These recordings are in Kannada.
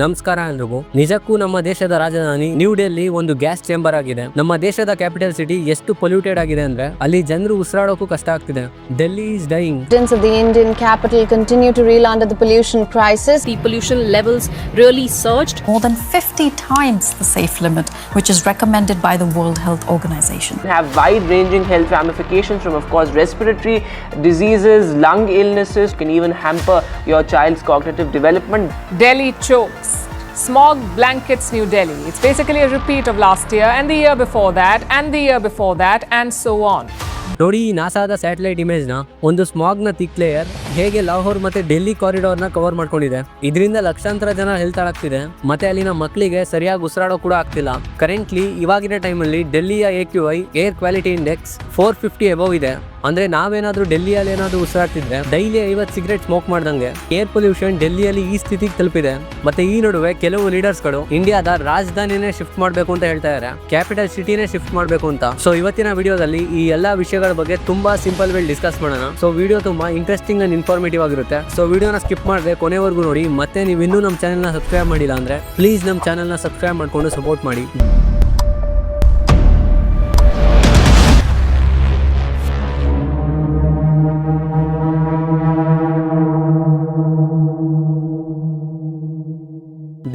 ನಮಸ್ಕಾರ ಎಲ್ರಿಗೂ. ನಿಜಕ್ಕೂ ನಮ್ಮ ದೇಶದ ರಾಜಧಾನಿ ನ್ಯೂ ಡೆಲ್ಲಿ ಒಂದು ಗ್ಯಾಸ್ ಚೇಂಬರ್ ಆಗಿದೆ. ನಮ್ಮ ದೇಶದ ಕ್ಯಾಪಿಟಲ್ ಸಿಟಿ ಎಷ್ಟು ಪೊಲ್ಯೂಟೆಡ್ ಆಗಿದೆ ಅಂದ್ರೆ ಅಲ್ಲಿ ಜನರು ಉಸಿರಾಡೋಕು ಕಷ್ಟ ಆಗ್ತಿದೆ. Delhi is dying. Residents of the Indian capital continue to reel under the pollution crisis. The pollution levels really surged. More than 50 times the safe limit, which is recommended by the World Health Organization. Have wide-ranging health ramifications from, of course, respiratory diseases, lung illnesses, can even hamper your child's cognitive development. Delhi chokes. Smog blankets New Delhi. It's basically a repeat of last year and the year before that and the year before that and so on. ನೋಡಿ, ಈ ನಾಸಾದ ಸ್ಯಾಟಲೈಟ್ ಇಮೇಜ್ ನ ಒಂದು ಸ್ಮಾಗ್ ನ ಥಿಕ್ ಲೇಯರ್ ಹೇಗೆ ಲಾಹೋರ್ ಮತ್ತೆ ಡೆಲ್ಲಿ ಕಾರಿಡಾರ್ ನ ಕವರ್ ಮಾಡ್ಕೊಂಡಿದೆ. ಇದರಿಂದ ಲಕ್ಷಾಂತರ ಜನ ಹೆಲ್ತ್ ಹಾಳಾಗ್ತಿದೆ, ಮತ್ತೆ ಅಲ್ಲಿನ ಮಕ್ಕಳಿಗೆ ಸರಿಯಾಗಿ ಉಸಿರಾಡೋ ಕೂಡ ಆಗ್ತಿಲ್ಲ. ಕರೆಂಟ್ಲಿ ಇವಾಗಿನ ಟೈಮಲ್ಲಿ ಡೆಲ್ಲಿಯ AQI air quality index 450 above ಇದೆ. ಅಂದ್ರೆ ನಾವೇನಾದ್ರೂ ಡೆಲ್ಲಿಯಲ್ಲಿ ಏನಾದ್ರೂ ಉಸಿರಾಡ್ತಿದ್ರೆ ಡೈಲಿ 50 ಸಿಗರೇಟ್ ಸ್ಮೋಕ್ ಮಾಡ್ದಂಗೆ ಏರ್ ಪೊಲ್ಯೂಷನ್ ಡೆಲ್ಲಿಯಲ್ಲಿ ಈ ಸ್ಥಿತಿಗೆ ತಲುಪಿದೆ. ಮತ್ತೆ ಈ ನಡುವೆ ಕೆಲವು ಲೀಡರ್ಸ್ಗಳು ಇಂಡಿಯಾದ ರಾಜಧಾನಿನೇ ಶಿಫ್ಟ್ ಮಾಡಬೇಕು ಅಂತ ಹೇಳ್ತಾ ಇದ್ದಾರೆ, ಕ್ಯಾಪಿಟಲ್ ಸಿಟಿನೇ ಶಿಫ್ಟ್ ಮಾಡಬೇಕು ಅಂತ. ಸೊ ಇವತ್ತಿನ ವಿಡಿಯೋದಲ್ಲಿ ಈ ಎಲ್ಲಾ ವಿಷಯಗಳ ಬಗ್ಗೆ ತುಂಬಾ ಸಿಂಪಲ್ ವೇಲ್ ಡಿಸ್ಕಸ್ ಮಾಡೋಣ. ಸೊ ವಿಡಿಯೋ ತುಂಬಾ ಇಂಟ್ರೆಸ್ಟಿಂಗ್ ಅಂಡ್ ಇನ್ಫಾರ್ಮೇಟಿವ್ ಆಗಿರುತ್ತೆ. ಸೊ ವಿಡಿಯೋನ ಸ್ಕಿಪ್ ಮಾಡದೆ ಕೊನೆವರೆಗೂ ನೋಡಿ. ಮತ್ತೆ ನೀವು ಇನ್ನೂ ನಮ್ಮ ಚಾನೆಲ್ನ ಸಬ್ಸ್ಕ್ರೈಬ್ ಮಾಡಿಲ್ಲ ಅಂದ್ರೆ ಪ್ಲೀಸ್ ನಮ್ಮ ಚಾನೆಲ್ನ ಸಬ್ಸ್ಕ್ರೈಬ್ ಮಾಡ್ಕೊಂಡು ಸಪೋರ್ಟ್ ಮಾಡಿ.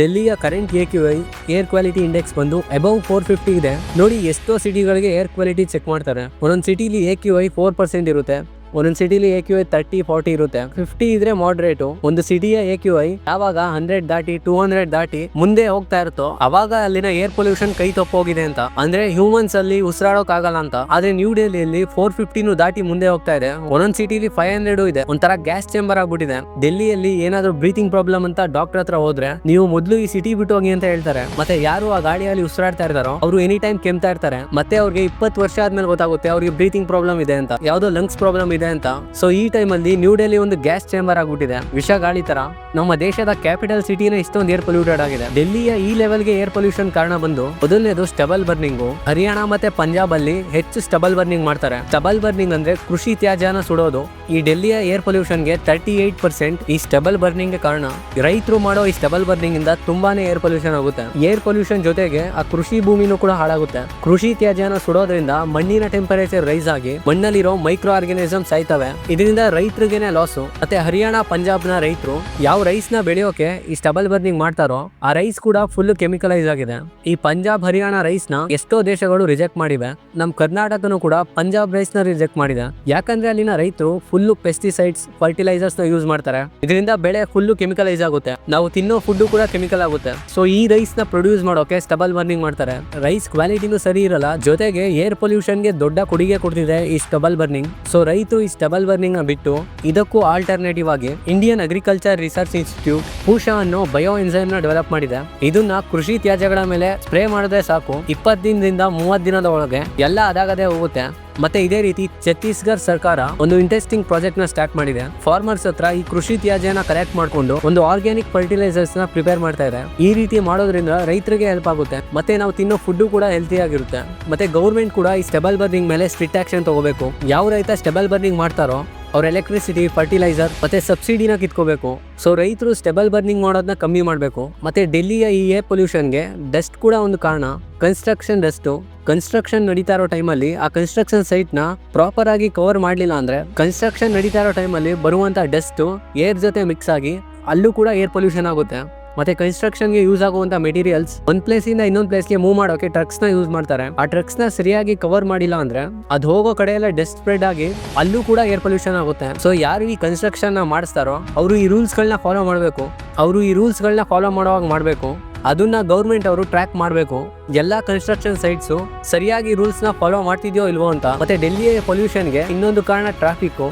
ಡೆಲ್ಲಿಯ current AQI air quality index ಬಂದು ಅಬೌವ್ 450 ಇದೆ. ನೋಡಿ, ಎಷ್ಟೋ ಸಿಟಿಗಳಿಗೆ ಏರ್ ಕ್ವಾಲಿಟಿ ಚೆಕ್ ಮಾಡ್ತಾರೆ. ಒಂದೊಂದು ಸಿಟಿಲಿ AQI 4% ಇರುತ್ತೆ, ಒಂದೊಂದು ಸಿಟಿಲಿ AQI 30-40 ಇರುತ್ತೆ. 50 ಇದ್ರೆ ಮಾಡ್ರೇಟು. ಒಂದು ಸಿಟಿಯ AQI ಯಾವಾಗ 100 ದಾಟಿ 200 ದಾಟಿ ಮುಂದೆ ಹೋಗ್ತಾ ಇರುತ್ತೋ ಅವಾಗ ಅಲ್ಲಿನ ಏರ್ ಪೊಲ್ಯೂಷನ್ ಕೈ ತಪ್ಪೋಗಿದೆ ಅಂತ, ಅಂದ್ರೆ ಹ್ಯೂಮನ್ಸ್ ಅಲ್ಲಿ ಉಸಿರಾಡೋಕ್ ಆಗಲ್ಲ ಅಂತ. ಆದ್ರೆ ನ್ಯೂ ಡೆಲ್ಲಿಯಲ್ಲಿ 450 ದಾಟಿ ಮುಂದೆ ಹೋಗ್ತಾ ಇದೆ. ಒಂದೊಂದು ಸಿಟಿಲಿ 500 ಇದೆ. ಒಂಥರ ಗ್ಯಾಸ್ ಚೇಂಬರ್ ಆಗ್ಬಿಟ್ಟಿದೆ. ಡೆಲ್ಲಿಯಲ್ಲಿ ಏನಾದ್ರು ಬ್ರೀತಿಂಗ್ ಪ್ರಾಬ್ಲಮ್ ಅಂತ ಡಾಕ್ಟರ್ ಹತ್ರ ಹೋದ್ರೆ ನೀವು ಮೊದಲು ಈ ಸಿಟಿ ಬಿಟ್ಟು ಹೋಗಿ ಅಂತ ಹೇಳ್ತಾರೆ. ಮತ್ತೆ ಯಾರು ಆ ಗಾಡಿಯಲ್ಲಿ ಉಸಿರಾಡ್ತಾ ಇರ್ತಾರೋ ಅವರು ಎನಿ ಟೈಮ್ ಕೆಮ್ತಾ ಇರ್ತಾರೆ. ಮತ್ತೆ ಅವ್ರಿಗೆ 20 ವರ್ಷ ಆದ್ಮೇಲೆ ಗೊತ್ತಾಗುತ್ತೆ ಅವ್ರಿಗೆ ಬ್ರೀತಿಂಗ್ ಪ್ರಾಬ್ಲಮ್ ಇದೆ ಅಂತ, ಯಾವ್ದೋ ಲಂಗ್ಸ್ ಪ್ರಾಬ್ಲಮ್ ಇದೆ ಅಂತ. ಸೊ ಈ ಟೈಮ್ ಅಲ್ಲಿ ನ್ಯೂ ಡೆಲ್ಲಿ ಒಂದು ಗ್ಯಾಸ್ ಚೇಂಬರ್ ಆಗ್ಬಿಟ್ಟಿದೆ, ವಿಷ ಗಾಳಿ ತರ. ನಮ್ಮ ದೇಶದ ಕ್ಯಾಪಿಟಲ್ ಸಿಟಿನ ಇಷ್ಟೊಂದು ಏರ್ ಪೊಲ್ಯೂಟೆಡ್ ಆಗಿದೆ. ಡೆಲ್ಲಿಯ ಈ ಲೆವೆಲ್ಗೆ ಏರ್ ಪೊಲ್ಯೂಷನ್ ಕಾರಣ ಬಂದು ಮೊದಲನೇದು ಸ್ಟಬಲ್ ಬರ್ನಿಂಗ್. ಹರಿಯಾಣ ಮತ್ತೆ ಪಂಜಾಬ್ ಅಲ್ಲಿ ಹೆಚ್ಚು ಸ್ಟಬಲ್ ಬರ್ನಿಂಗ್ ಮಾಡ್ತಾರೆ. ಸ್ಟಬಲ್ ಬರ್ನಿಂಗ್ ಅಂದ್ರೆ ಕೃಷಿ ತ್ಯಾಜ್ಯನ ಸುಡೋದು. ಈ ಡೆಲ್ಲಿಯ ಏರ್ ಪೊಲ್ಯೂಷನ್ ಗೆ 38% ಈ ಸ್ಟಬಲ್ ಬರ್ನಿಂಗ್ ಗೆ ಕಾರಣ. ರೈತರು ಮಾಡೋ ಈ ಸ್ಟಬಲ್ ಬರ್ನಿಂಗ್ ಇಂದ ತುಂಬಾನೇ ಏರ್ ಪೊಲ್ಯೂಷನ್ ಆಗುತ್ತೆ. ಏರ್ ಪೊಲ್ಯೂಷನ್ ಜೊತೆಗೆ ಆ ಕೃಷಿ ಭೂಮಿನೂ ಕೂಡ ಹಾಳಾಗುತ್ತೆ. ಕೃಷಿ ತ್ಯಾಜ್ಯನ ಸುಡೋದ್ರಿಂದ ಮಣ್ಣಿನ ಟೆಂಪರೇಚರ್ ರೈಸ್ ಆಗಿ ಮಣ್ಣಲ್ಲಿರೋ ಮೈಕ್ರೋ ಆರ್ಗನಿಸಮ್ ಸಾಯ್ತವೆ. ಇದರಿಂದ ರೈತರಿಗೇನೆ ಲಾಸು. ಮತ್ತೆ ಹರಿಯಾಣ ಪಂಜಾಬ್ ನ ರೈತರು ಯಾವ ರೈಸ್ ನ ಬೆಳೆಯೋಕೆ ಈ ಸ್ಟಬಲ್ ಬರ್ನಿಂಗ್ ಮಾಡ್ತಾರೋ ಆ ರೈಸ್ ಕೂಡ ಫುಲ್ ಕೆಮಿಕಲೈಸ್ ಆಗಿದೆ. ಈ ಪಂಜಾಬ್ ಹರಿಯಾಣ ರೈಸ್ ನ ಎಷ್ಟೋ ದೇಶಗಳು ರಿಜೆಕ್ಟ್ ಮಾಡಿವೆ. ನಮ್ ಕರ್ನಾಟಕನು ಕೂಡ ಪಂಜಾಬ್ ರೈಸ್ ನ ರಿಜೆಕ್ಟ್ ಮಾಡಿದೆ. ಯಾಕಂದ್ರೆ ಅಲ್ಲಿನ ರೈತರು ಫುಲ್ ಪೆಸ್ಟಿಸೈಡ್ಸ್ ಫರ್ಟಿಲೈಸರ್ಸ್ ನ ಯೂಸ್ ಮಾಡ್ತಾರೆ. ಇದರಿಂದ ಬೆಳೆ ಫುಲ್ ಕೆಮಿಕಲೈಸ್ ಆಗುತ್ತೆ. ನಾವು ತಿನ್ನೋ ಫುಡ್ ಕೂಡ ಕೆಮಿಕಲ್ ಆಗುತ್ತೆ. ಸೊ ಈ ರೈಸ್ ನ ಪ್ರೊಡ್ಯೂಸ್ ಮಾಡೋಕೆ ಸ್ಟಬಲ್ ಬರ್ನಿಂಗ್ ಮಾಡ್ತಾರೆ. ರೈಸ್ ಕ್ವಾಲಿಟಿನೂ ಸರಿ ಇರಲ್ಲ, ಜೊತೆಗೆ ಏರ್ ಪೊಲ್ಯೂಷನ್ ಗೆ ದೊಡ್ಡ ಕೊಡುಗೆ ಕೊಡ್ತಿದೆ ಈ ಸ್ಟಬಲ್ ಬರ್ನಿಂಗ್. ಸೊ ರೈತರು ಈ ಸ್ಟಬಲ್ ಬರ್ನಿಂಗ್ ನ ಬಿಟ್ಟು ಇದಕ್ಕೂ ಆಲ್ಟರ್ನೇಟಿವ್ ಆಗಿ Indian agriculture research institute Pusha ಅನ್ನೋ ಬಯೋ ಎನ್ಸೈಮ್ ನ ಡೆವಲಪ್ ಮಾಡಿದೆ. ಇದನ್ನ ಕೃಷಿ ತ್ಯಾಜ್ಯಗಳ ಮೇಲೆ ಸ್ಪ್ರೇ ಮಾಡಿದ್ರೆ ಸಾಕು, 20 ದಿನದಿಂದ 30 ದಿನದ ಒಳಗೆ ಎಲ್ಲ ಅದಾಗದೆ ಹೋಗುತ್ತೆ. ಮತ್ತೆ ಇದೇ ರೀತಿ ಛತ್ತೀಸ್ಗಢ ಸರ್ಕಾರ ಒಂದು ಇಂಟ್ರೆಸ್ಟಿಂಗ್ ಪ್ರಾಜೆಕ್ಟ್ ನ ಸ್ಟಾರ್ಟ್ ಮಾಡಿದೆ. ಫಾರ್ಮರ್ಸ್ ಹತ್ರ ಈ ಕೃಷಿ ತ್ಯಾಜ್ಯನ ಕಲೆಕ್ಟ್ ಮಾಡ್ಕೊಂಡು ಒಂದು ಆರ್ಗ್ಯಾನಿಕ್ ಫರ್ಟಿಲೈಸರ್ಸ್ ನ ಪ್ರಿಪೇರ್ ಮಾಡ್ತಾ ಇದೆ. ಈ ರೀತಿ ಮಾಡೋದ್ರಿಂದ ರೈತರಿಗೆ ಹೆಲ್ಪ್ ಆಗುತ್ತೆ, ಮತ್ತೆ ನಾವು ತಿನ್ನೋ ಫುಡ್ ಕೂಡ ಹೆಲ್ತಿ ಆಗಿರುತ್ತೆ. ಮತ್ತೆ ಗೌರ್ಮೆಂಟ್ ಕೂಡ ಈ ಸ್ಟೆಬಲ್ ಬರ್ನಿಂಗ್ ಮೇಲೆ ಸ್ಟ್ರಿಕ್ಟ್ ಆಕ್ಷನ್ ತಗೋಬೇಕು. ಯಾವ ರೈತ ಸ್ಟೆಬಲ್ ಬರ್ನಿಂಗ್ ಮಾಡ್ತಾರೋ ಅವ್ರ ಎಲೆಕ್ಟ್ರಿಸಿಟಿ, ಫರ್ಟಿಲೈಸರ್ ಮತ್ತೆ ಸಬ್ಸಿಡಿನ ಕಿತ್ಕೋಬೇಕು. ಸೊ ರೈತರು ಸ್ಟೆಬಲ್ ಬರ್ನಿಂಗ್ ಮಾಡೋದನ್ನ ಕಮ್ಮಿ ಮಾಡಬೇಕು. ಮತ್ತೆ ಡೆಲ್ಲಿಯ ಈ ಏರ್ ಪೊಲ್ಯೂಷನ್ಗೆ ಡಸ್ಟ್ ಕೂಡ ಒಂದು ಕಾರಣ. Construction dust. ಕನ್ಸ್ಟ್ರಕ್ಷನ್ ನಡೀತಾ ಇರೋ ಟೈಮಲ್ಲಿ ಆ ಕನ್ಸ್ಟ್ರಕ್ಷನ್ ಸೈಟ್ ನ ಪ್ರಾಪರ್ ಆಗಿ ಕವರ್ ಮಾಡಲಿಲ್ಲ ಅಂದ್ರೆ ಕನ್ಸ್ಟ್ರಕ್ಷನ್ ನಡೀತಾ ಇರೋ ಟೈಮಲ್ಲಿ ಬರುವಂತ ಡಸ್ಟ್ ಏರ್ ಜೊತೆ ಮಿಕ್ಸ್ ಆಗಿ ಅಲ್ಲೂ ಕೂಡ ಏರ್ ಪೊಲ್ಯೂಷನ್ ಆಗುತ್ತೆ. ಮತ್ತೆ ಕನ್ಸ್ಟ್ರಕ್ಷನ್ ಗೆ ಯೂಸ್ ಆಗುವಂತ ಮೆಟೀರಿಯಲ್ಸ್ ಒಂದ್ ಪ್ಲೇಸ್ ಇಂದ ಇನ್ನೊಂದ್ ಪ್ಲೇಸ್ ಗೆ ಮೂವ್ ಮಾಡೋಕೆ ಟ್ರಕ್ಸ್ ನ ಯೂಸ್ ಮಾಡ್ತಾರೆ. ಆ ಟ್ರಕ್ಸ್ ನ ಸರಿಯಾಗಿ ಕವರ್ ಮಾಡಿಲ್ಲ ಅಂದ್ರೆ ಅದು ಹೋಗೋ ಕಡೆ ಎಲ್ಲ ಡಸ್ಟ್ ಸ್ಪ್ರೆಡ್ ಆಗಿ ಅಲ್ಲೂ ಕೂಡ ಏರ್ ಪೊಲ್ಯೂಷನ್ ಆಗುತ್ತೆ. ಸೊ ಯಾರು ಈ ಕನ್ಸ್ಟ್ರಕ್ಷನ್ ನ ಮಾಡಿಸ್ತಾರೋ ಅವರು ಈ ರೂಲ್ಸ್ ಗಳನ್ನ ಫಾಲೋ ಮಾಡಬೇಕು. ಅವರು ಈ ರೂಲ್ಸ್ ಗಳನ್ನ ಫಾಲೋ ಮಾಡುವಾಗ ಮಾಡಬೇಕು. ಅದನ್ನ ಗೌರ್ಮೆಂಟ್ ಅವರು ಟ್ರ್ಯಾಕ್ ಮಾಡಬೇಕು. ಎಲ್ಲಾ ಕನ್ಸ್ಟ್ರಕ್ಷನ್ ಸೈಟ್ಸ್ ಸರಿಯಾಗಿ ರೂಲ್ಸ್ ನ ಫಾಲೋ ಮಾಡ್ತಿದ್ಯೋ ಇಲ್ವೋ ಅಂತ. ಮತ್ತೆ ಡೆಲ್ಲಿಯ ಪೊಲ್ಯೂಷನ್ ಗೆ ಇನ್ನೊಂದು ಕಾರಣ ಟ್ರಾಫಿಕ್.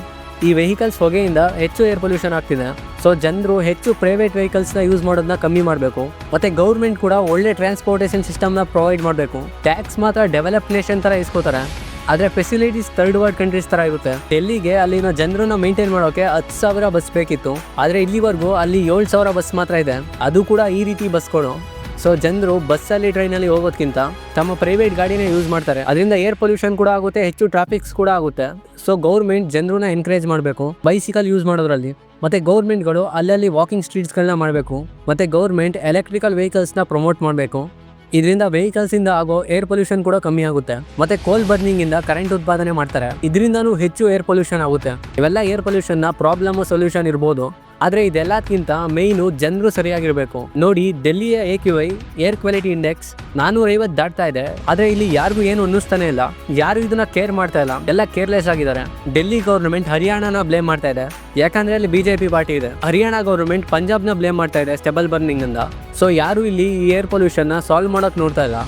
ಈ ವೆಹಿಕಲ್ಸ್ ಹೊಗೆಯಿಂದ ಹೆಚ್ಚು ಏರ್ ಪೊಲ್ಯೂಷನ್ ಆಗ್ತಿದೆ. ಸೊ ಜನರು ಹೆಚ್ಚು ಪ್ರೈವೇಟ್ ವೆಹಿಕಲ್ಸ್ ನ ಯೂಸ್ ಮಾಡೋದನ್ನ ಕಮ್ಮಿ ಮಾಡಬೇಕು. ಮತ್ತೆ ಗೌರ್ಮೆಂಟ್ ಕೂಡ ಒಳ್ಳೆ ಟ್ರಾನ್ಸ್ಪೋರ್ಟೇಷನ್ ಸಿಸ್ಟಮ್ ನ ಪ್ರೊವೈಡ್ ಮಾಡಬೇಕು. ಟ್ಯಾಕ್ಸ್ ಮಾತ್ರ ಡೆವಲಪ್ ನೇಷನ್ ತರ ಇಸ್ಕೋತಾರೆ, ಆದ್ರೆ ಫೆಸಿಲಿಟೀಸ್ ಥರ್ಡ್ ವರ್ಲ್ಡ್ ಕಂಟ್ರೀಸ್ ತರ ಇರುತ್ತೆ. ಡೆಲ್ಲಿಗೆ ಅಲ್ಲಿನ ಜನರನ್ನ ಮೇಂಟೈನ್ ಮಾಡೋಕೆ 10,000 ಬಸ್ ಬೇಕಿತ್ತು, ಆದ್ರೆ ಇಲ್ಲಿವರೆಗೂ ಅಲ್ಲಿ 7,000 ಬಸ್ ಮಾತ್ರ ಇದೆ. ಅದು ಕೂಡ ಈ ರೀತಿ ಬಸ್ಗಳು ಸೊ ಜನರು ಬಸ್ಸಲ್ಲಿ ಟ್ರೈನಲ್ಲಿ ಹೋಗೋದಕ್ಕಿಂತ ತಮ್ಮ ಪ್ರೈವೇಟ್ ಗಾಡಿನೇ ಯೂಸ್ ಮಾಡ್ತಾರೆ. ಅದರಿಂದ ಏರ್ ಪೊಲ್ಯೂಷನ್ ಕೂಡ ಆಗುತ್ತೆ, ಹೆಚ್ಚು ಟ್ರಾಫಿಕ್ಸ್ ಕೂಡ ಆಗುತ್ತೆ. ಸೊ ಗೌರ್ಮೆಂಟ್ ಜನರನ್ನ ಎನ್ಕರೇಜ್ ಮಾಡಬೇಕು ಬೈಸಿಕಲ್ ಯೂಸ್ ಮಾಡೋದ್ರಲ್ಲಿ. ಮತ್ತೆ ಗೌರ್ಮೆಂಟ್ಗಳು ಅಲ್ಲಲ್ಲಿ ವಾಕಿಂಗ್ ಸ್ಟ್ರೀಟ್ಸ್ಗಳನ್ನ ಮಾಡಬೇಕು. ಮತ್ತೆ ಗೌರ್ಮೆಂಟ್ ಎಲೆಕ್ಟ್ರಿಕಲ್ ವೆಹಿಕಲ್ಸ್ನ ಪ್ರಮೋಟ್ ಮಾಡಬೇಕು. ಇದರಿಂದ ವೆಹಿಕಲ್ಸ್ ಇಂದ ಆಗೋ ಏರ್ ಪೊಲ್ಯೂಷನ್ ಕೂಡ ಕಮ್ಮಿ ಆಗುತ್ತೆ. ಮತ್ತೆ ಕೋಲ್ ಬರ್ನಿಂಗ್ ಇಂದ ಕರೆಂಟ್ ಉತ್ಪಾದನೆ ಮಾಡ್ತಾರೆ, ಇದರಿಂದನೂ ಹೆಚ್ಚು ಏರ್ ಪೊಲ್ಯೂಷನ್ ಆಗುತ್ತೆ. ಇವೆಲ್ಲ ಏರ್ ಪೊಲ್ಯೂಷನ್ ನ ಪ್ರಾಬ್ಲಮ್ ಸೊಲ್ಯೂಷನ್ ಇರ್ಬೋದು, ಆದ್ರೆ ಇದೆಲ್ಲಕ್ಕಿಂತ ಮೇಯ್ನು ಜನರು ಸರಿಯಾಗಿರ್ಬೇಕು. ನೋಡಿ, ಡೆಲ್ಲಿಯ AQI ಏರ್ ಕ್ವಾಲಿಟಿ ಇಂಡೆಕ್ಸ್ 450 ದಾಟ್ತಾ ಇದೆ. ಆದ್ರೆ ಇಲ್ಲಿ ಯಾರಿಗೂ ಏನು ಅನ್ನಿಸ್ತಾನೆ ಇಲ್ಲ, ಯಾರು ಇದನ್ನ ಕೇರ್ ಮಾಡ್ತಾ ಇಲ್ಲ, ಎಲ್ಲ ಕೇರ್ಲೆಸ್ ಆಗಿದ್ದಾರೆ. ಡೆಲ್ಲಿ ಗೌರ್ಮೆಂಟ್ ಹರಿಯಾಣನ ಬ್ಲೇಮ್ ಮಾಡ್ತಾ ಇದೆ, ಯಾಕಂದ್ರೆ ಅಲ್ಲಿ BJP ಪಾರ್ಟಿ ಇದೆ. ಹರಿಯಾಣ ಗೌರ್ಮೆಂಟ್ ಪಂಜಾಬ್ನ ಬ್ಲೇಮ್ ಮಾಡ್ತಾ ಇದೆ ಸ್ಟೆಬಲ್ ಬರ್ನಿಂಗ್ ಇಂದ. ಸೊ ಯಾರು ಇಲ್ಲಿ ಈ ಏರ್ ಪೊಲ್ಯೂಷನ್ ನ ಸಾಲ್ವ್ ಮಾಡೋಕ್ ನೋಡ್ತಾ ಇಲ್ಲ.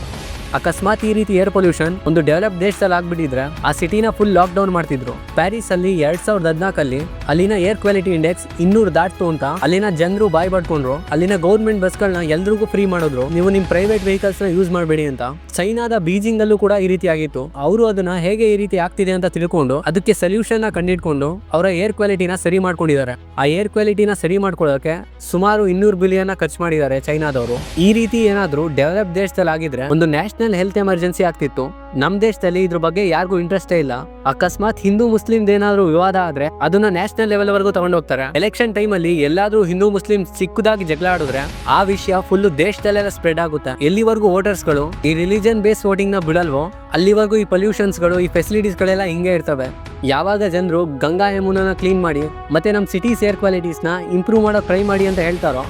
ಅಕಸ್ಮಾತ್ ಈ ರೀತಿ ಏರ್ ಪೊಲ್ಯೂಷನ್ ಒಂದು ಡೆವಲಪ್ ದೇಶದಲ್ಲಿ ಆಗ್ಬಿಟ್ಟಿದ್ರೆ ಆ ಸಿಟಿನ ಫುಲ್ ಲಾಕ್ ಡೌನ್ ಮಾಡ್ತಿದ್ರು. ಪ್ಯಾರಿಸ್ ಅಲ್ಲಿ 2014 ಅಲ್ಲಿನ ಏರ್ ಕ್ವಾಲಿಟಿ ಇಂಡೆಕ್ಸ್ 200 ದಾಟ್ತು ಅಂತ ಅಲ್ಲಿನ ಜನರು ಬಾಯ್ ಪಡ್ಕೊಂಡ್ರು. ಅಲ್ಲಿನ ಗೌರ್ಮೆಂಟ್ ಬಸ್ಗಳನ್ನ ಎಲ್ರಿಗೂ ಫ್ರೀ ಮಾಡಿದ್ರು, ನೀವು ನಿಮ್ ಪ್ರೈವೇಟ್ ವೆಹಿಕಲ್ಸ್ ನ ಯೂಸ್ ಮಾಡಬೇಡಿ ಅಂತ. ಚೈನಾದ ಬೀಜಿಂಗ್ ಅಲ್ಲೂ ಕೂಡ ಈ ರೀತಿ ಆಗಿತ್ತು. ಅವರು ಅದನ್ನ ಹೇಗೆ ಈ ರೀತಿ ಆಗ್ತಿದೆ ಅಂತ ತಿಳ್ಕೊಂಡು ಅದಕ್ಕೆ ಸೊಲ್ಯೂಷನ್ ನ ಕಂಡಿಡ್ಕೊಂಡು ಅವರ ಏರ್ ಕ್ವಾಲಿಟಿನ ಸರಿ ಮಾಡ್ಕೊಂಡಿದ್ದಾರೆ. ಆ ಏರ್ ಕ್ವಾಲಿಟಿನ ಸರಿ ಮಾಡ್ಕೊಳ್ಳೋಕೆ ಸುಮಾರು 200 ಬಿಲಿಯನ್ ಖರ್ಚು ಮಾಡಿದ್ದಾರೆ ಚೈನಾದವರು. ಈ ರೀತಿ ಏನಾದ್ರು ಡೆವಲಪ್ ದೇಶದಲ್ಲಿ ಆಗಿದ್ರೆ ಒಂದು ನ್ಯಾಷನಲ್ ಹೆಲ್ತ್ ಎಮರ್ಜೆನ್ಸಿ ಆಗ್ತಿತ್ತು. ನಮ್ ದೇಶದಲ್ಲಿ ಇದ್ರ ಬಗ್ಗೆ ಯಾರಿಗೂ ಇಂಟ್ರೆಸ್ಟೇ ಇಲ್ಲ. ಅಕಸ್ಮಾತ್ ಹಿಂದೂ ಮುಸ್ಲಿಂ ಏನಾದ್ರು ವಿವಾದ ಆದ್ರೆ ಅದನ್ನ ನ್ಯಾಷನಲ್ ಲೆವೆಲ್ ವರೆಗೂ ತಗೊಂಡು ಹೋಗ್ತಾರೆ. ಎಲೆಕ್ಷನ್ ಟೈಮ್ ಅಲ್ಲಿ ಎಲ್ಲಾದ್ರೂ ಹಿಂದೂ ಮುಸ್ಲಿಂ ಚಿಕ್ಕದಾಗಿ ಜಗಳ ಆಡಿದ್ರೆ ಆ ವಿಷಯ ಫುಲ್ ದೇಶದಲ್ಲೆಲ್ಲ ಸ್ಪ್ರೆಡ್ ಆಗುತ್ತೆ. ಎಲ್ಲಿವರೆಗೂ ವೋಟರ್ಸ್ ಗಳು ಈ ರಿಲಿಜನ್ ಬೇಸ್ ವೋಟಿಂಗ್ ನ ಬಿಡಲ್ವೋ ಅಲ್ಲಿವರೆಗೂ ಈ ಪೊಲ್ಯೂಷನ್ಸ್ ಗಳು, ಈ ಫೆಸಿಲಿಟೀಸ್ ಗಳೆಲ್ಲ ಹಿಂಗೆ ಇರ್ತವೆ. ಯಾವಾಗ ಜನರು ಗಂಗಾ ಯಮುನಾನ ಕ್ಲೀನ್ ಮಾಡಿ ಮತ್ತೆ ನಮ್ಮ ಸಿಟೀಸ್ ಏರ್ ಕ್ವಾಲಿಟೀಸ್ ನ ಇಂಪ್ರೂವ್ ಮಾಡೋ ಟ್ರೈ ಮಾಡಿ ಅಂತ ಹೇಳ್ತಾರೋ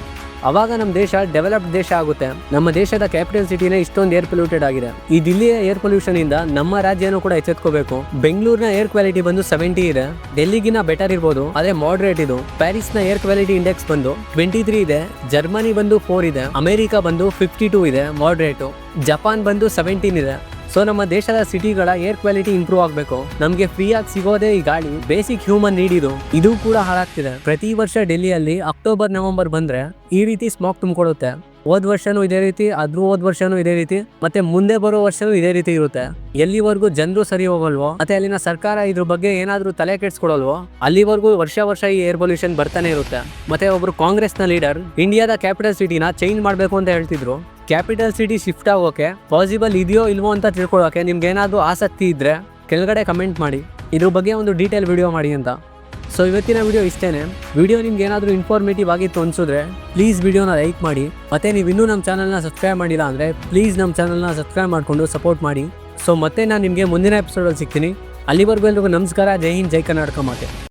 ಅವಾಗ ನಮ್ಮ ದೇಶ ಡೆವಲಪ್ಡ್ ದೇಶ ಆಗುತ್ತೆ. ನಮ್ಮ ದೇಶದ ಕ್ಯಾಪಿಟಲ್ ಸಿಟಿನೇ ಇಷ್ಟೊಂದು ಏರ್ ಪೊಲ್ಯೂಟೆಡ್ ಆಗಿದೆ. ಈ ದಿಲ್ಲಿಯ ಏರ್ ಪೊಲ್ಯೂಷನ್ ಇಂದ ನಮ್ಮ ರಾಜ್ಯನೂ ಕೂಡ ಎಚ್ಚೆತ್ಕೋಬೇಕು. ಬೆಂಗಳೂರಿನ ಏರ್ ಕ್ವಾಲಿಟಿ ಬಂದು 70 ಇದೆ, ಡೆಲ್ಲಿಗಿನ ಬೆಟರ್ ಇರ್ಬೋದು, ಅದೇ ಮಾಡರೇಟ್ ಇದು. ಪ್ಯಾರಿಸ್ ನ ಏರ್ ಕ್ವಾಲಿಟಿ ಇಂಡೆಕ್ಸ್ ಬಂದು 23 ಇದೆ, ಜರ್ಮನಿ ಬಂದು 4 ಇದೆ, ಅಮೆರಿಕ ಬಂದು 52 ಇದೆ ಮಾಡರೇಟು, ಜಪಾನ್ ಬಂದು 17 ಇದೆ. ಸೊ ನಮ್ಮ ದೇಶದ ಸಿಟಿಗಳ ಏರ್ ಕ್ವಾಲಿಟಿ ಇಂಪ್ರೂವ್ ಆಗಬೇಕು. ನಮಗೆ ಫ್ರೀ ಆಗಿ ಸಿಗೋದೇ ಈ ಗಾಳಿ, ಬೇಸಿಕ್ ಹ್ಯೂಮನ್ ನೀಡ್ ಇದು ಕೂಡ ಹಾಳಾಗ್ತಿದೆ. ಪ್ರತಿ ವರ್ಷ ಡೆಲ್ಲಿಯಲ್ಲಿ ಅಕ್ಟೋಬರ್ ನವೆಂಬರ್ ಬಂದ್ರೆ ಈ ರೀತಿ ಸ್ಮಾಗ್ ತುಂಬಿಕೊಳ್ಳುತ್ತೆ. ಹೋದ್ ವರ್ಷನೂ ಇದೇ ರೀತಿ, ಹೋದ್ ವರ್ಷನೂ ಇದೇ ರೀತಿ, ಮತ್ತೆ ಮುಂದೆ ಬರೋ ವರ್ಷನೂ ಇದೇ ರೀತಿ ಇರುತ್ತೆ. ಎಲ್ಲಿವರೆಗೂ ಜನರು ಸರಿ ಹೋಗಲ್ವೋ ಮತ್ತೆ ಅಲ್ಲಿನ ಸರ್ಕಾರ ಇದ್ರ ಬಗ್ಗೆ ಏನಾದ್ರೂ ತಲೆ ಕೆಡ್ಸ್ಕೊಡಲ್ವೋ ಅಲ್ಲಿವರೆಗೂ ವರ್ಷ ಈ ಏರ್ ಪೊಲ್ಯೂಷನ್ ಬರ್ತಾನೆ ಇರುತ್ತೆ. ಮತ್ತೆ ಒಬ್ರು ಕಾಂಗ್ರೆಸ್ ನ ಲೀಡರ್ ಇಂಡಿಯಾದ ಕ್ಯಾಪಿಟಲ್ ಸಿಟಿನ ಚೇಂಜ್ ಮಾಡ್ಬೇಕು ಅಂತ ಹೇಳ್ತಿದ್ರು. ಕ್ಯಾಪಿಟಲ್ ಸಿಟಿ ಶಿಫ್ಟ್ ಆಗೋಕೆ ಪಾಸಿಬಲ್ ಇದೆಯೋ ಇಲ್ವೋ ಅಂತ ತಿಳ್ಕೊಳ್ಳೋಕೆ ನಿಮ್ಗೆ ಏನಾದರೂ ಆಸಕ್ತಿ ಇದ್ರೆ ಕೆಳಗಡೆ ಕಮೆಂಟ್ ಮಾಡಿ, ಇದ್ರ ಬಗ್ಗೆ ಒಂದು ಡೀಟೇಲ್ ವಿಡಿಯೋ ಮಾಡಿ ಅಂತ. ಸೊ ಇವತ್ತಿನ ವಿಡಿಯೋ ಇಷ್ಟೇನೆ. ವಿಡಿಯೋ ನಿಮ್ಗೆ ಏನಾದರೂ ಇನ್ಫಾರ್ಮೇಟಿವ್ ಆಗಿತ್ತು ಅನ್ಸಿದ್ರೆ ಪ್ಲೀಸ್ ವಿಡಿಯೋನ ಲೈಕ್ ಮಾಡಿ. ಮತ್ತೆ ನೀವು ಇನ್ನೂ ನಮ್ಮ ಚಾನಲ್ನ ಸಬ್ಸ್ಕ್ರೈಬ್ ಮಾಡಿಲ್ಲ ಅಂದರೆ ಪ್ಲೀಸ್ ನಮ್ಮ ಚಾನಲ್ನ ಸಬ್ಸ್ಕ್ರೈಬ್ ಮಾಡಿಕೊಂಡು ಸಪೋರ್ಟ್ ಮಾಡಿ. ಸೊ ಮತ್ತೆ ನಾನು ನಿಮಗೆ ಮುಂದಿನ ಎಪಿಸೋಡಲ್ಲಿ ಸಿಗ್ತೀನಿ. ಅಲ್ಲಿವರೆಗೂ ಎಲ್ರಿಗೂ ನಮಸ್ಕಾರ. ಜೈ ಹಿಂದ್, ಜೈ ಕರ್ನಾಟಕ ಮಾತೆ.